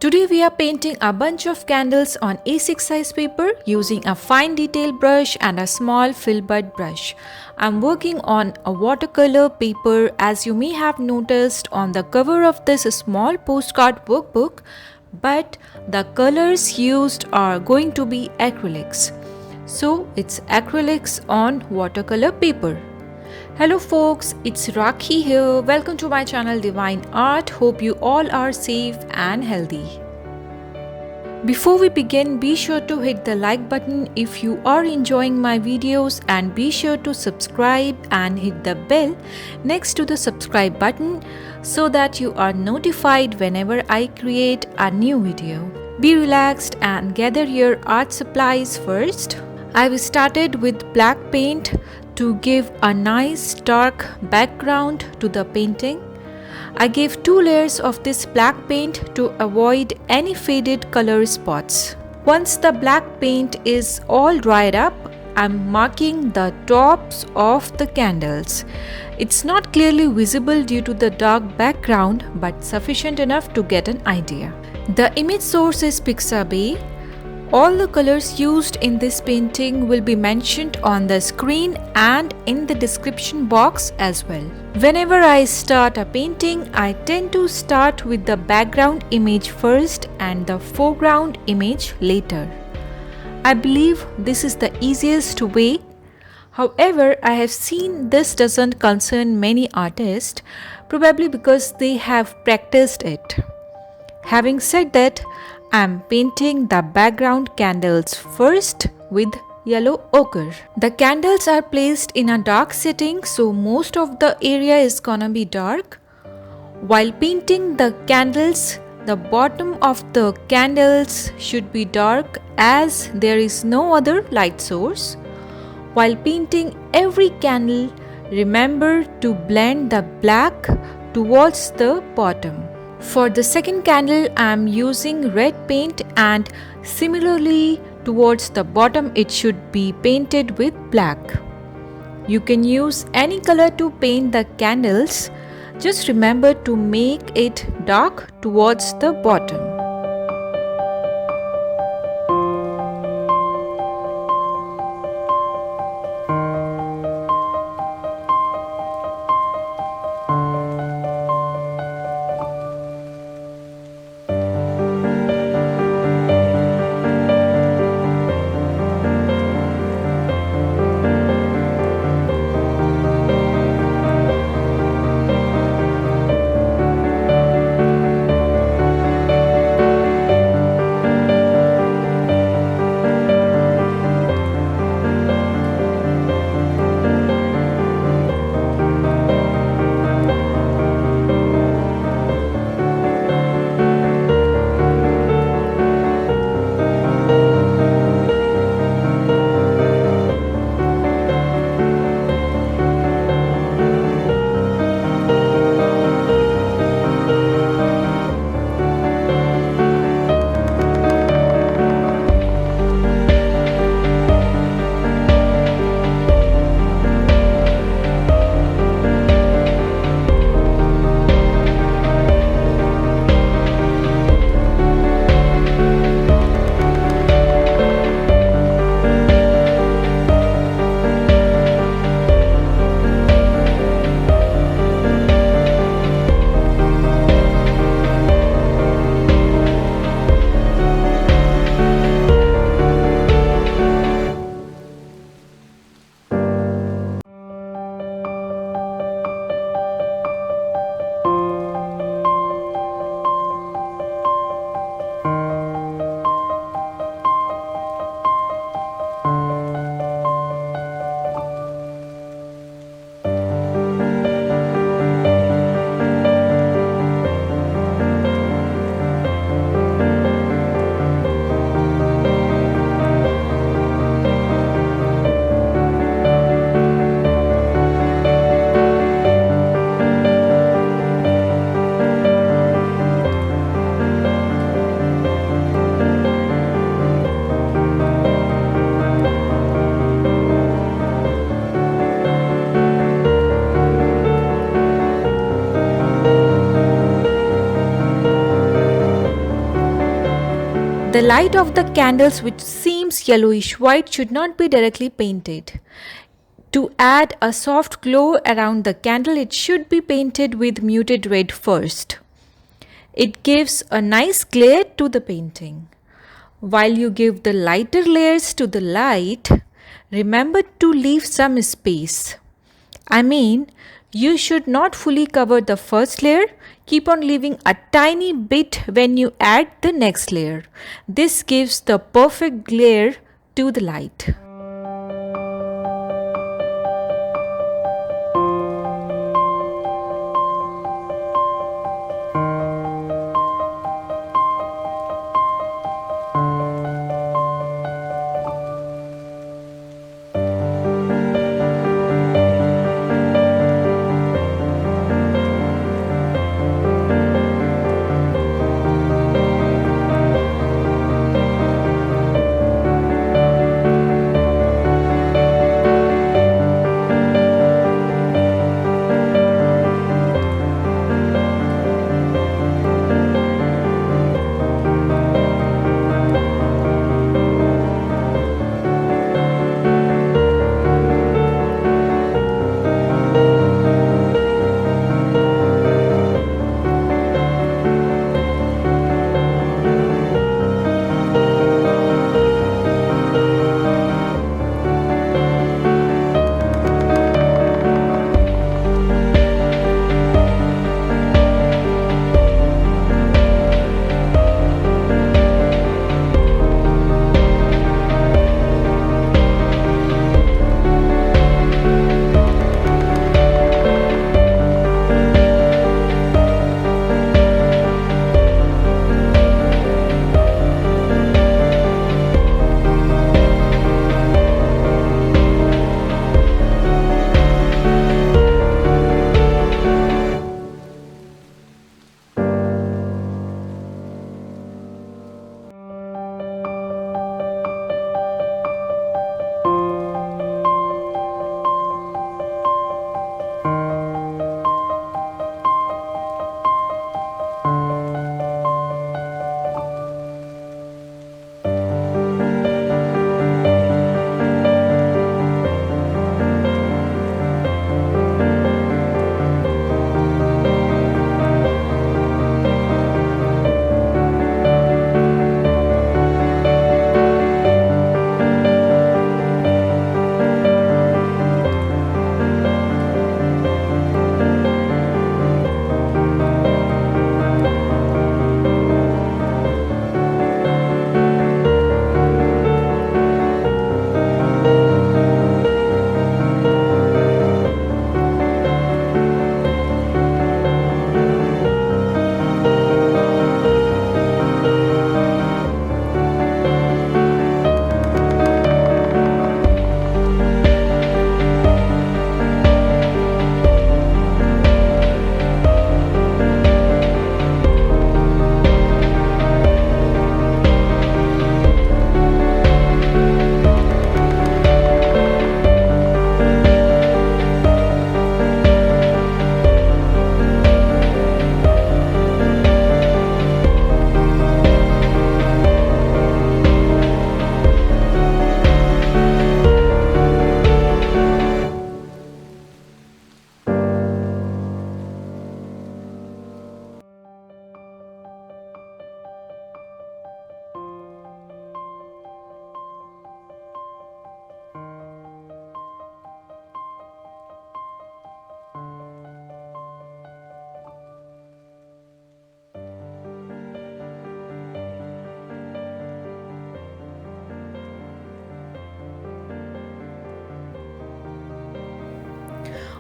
Today we are painting a bunch of candles on A6 size paper using a fine detail brush and a small filbert brush. I'm working on a watercolor paper, as you may have noticed on the cover of this small postcard workbook, but the colors used are going to be acrylics. So it's acrylics on watercolor paper. Hello folks, it's Rakhi here. Welcome to my channel Divine Art. Hope you all are safe and healthy. Before we begin, be sure to hit the like button if you are enjoying my videos, and be sure to subscribe and hit the bell next to the subscribe button so that you are notified whenever I create a new video. Be relaxed and gather your art supplies first. I've started with black paint to give a nice dark background to the painting. I gave 2 layers of this black paint to avoid any faded color spots. Once the black paint is all dried up, I'm marking the tops of the candles. It's not clearly visible due to the dark background, but sufficient enough to get an idea. The image source is Pixabay. All the colors used in this painting will be mentioned on the screen and in the description box as well. Whenever I start a painting, I tend to start with the background image first and the foreground image later. I believe this is the easiest way. However, I have seen this doesn't concern many artists, probably because they have practiced it. Having said that, I'm painting the background candles first with yellow ochre. The candles are placed in a dark setting, so most of the area is gonna be dark. While painting the candles, the bottom of the candles should be dark as there is no other light source. While painting every candle, remember to blend the black towards the bottom. For the second candle, I am using red paint, and similarly towards the bottom it should be painted with black. You can use any color to paint the candles. Just remember to make it dark towards the bottom. The light of the candles, which seems yellowish white, should not be directly painted. To add a soft glow around the candle, it should be painted with muted red first. It gives a nice glare to the painting. While you give the lighter layers to the light, remember to leave some space. I mean, you should not fully cover the first layer. Keep on leaving a tiny bit when you add the next layer. This gives the perfect glare to the light.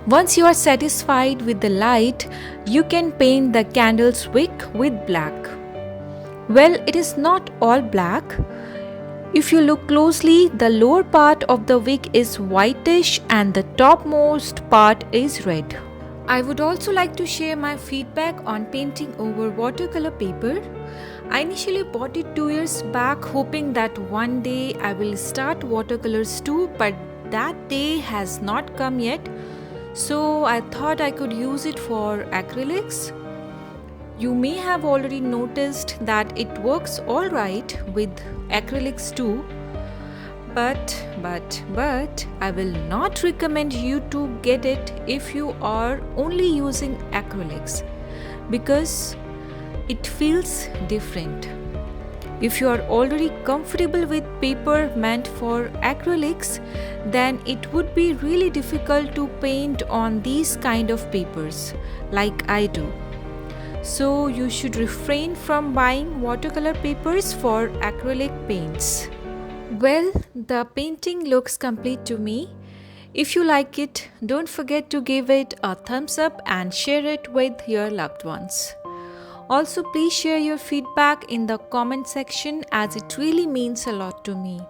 Once you are satisfied with the light, you can paint the candle's wick with black. Well, it is not all black. If you look closely, the lower part of the wick is whitish and the topmost part is red. I would also like to share my feedback on painting over watercolor paper. I initially bought it 2 years back, hoping that one day I will start watercolors too, but that day has not come yet. So I thought I could use it for acrylics. You may have already noticed that it works alright with acrylics too, but I will not recommend you to get it if you are only using acrylics because it feels different. If you are already comfortable with paper meant for acrylics, then it would be really difficult to paint on these kind of papers like I do. So you should refrain from buying watercolor papers for acrylic paints. Well, the painting looks complete to me. If you like it, don't forget to give it a thumbs up and share it with your loved ones. Also, please share your feedback in the comment section as it really means a lot to me.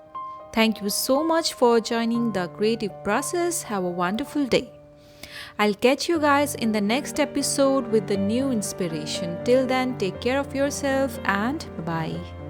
Thank you so much for joining the creative process. Have a wonderful day. I'll catch you guys in the next episode with the new inspiration. Till then, take care of yourself and bye.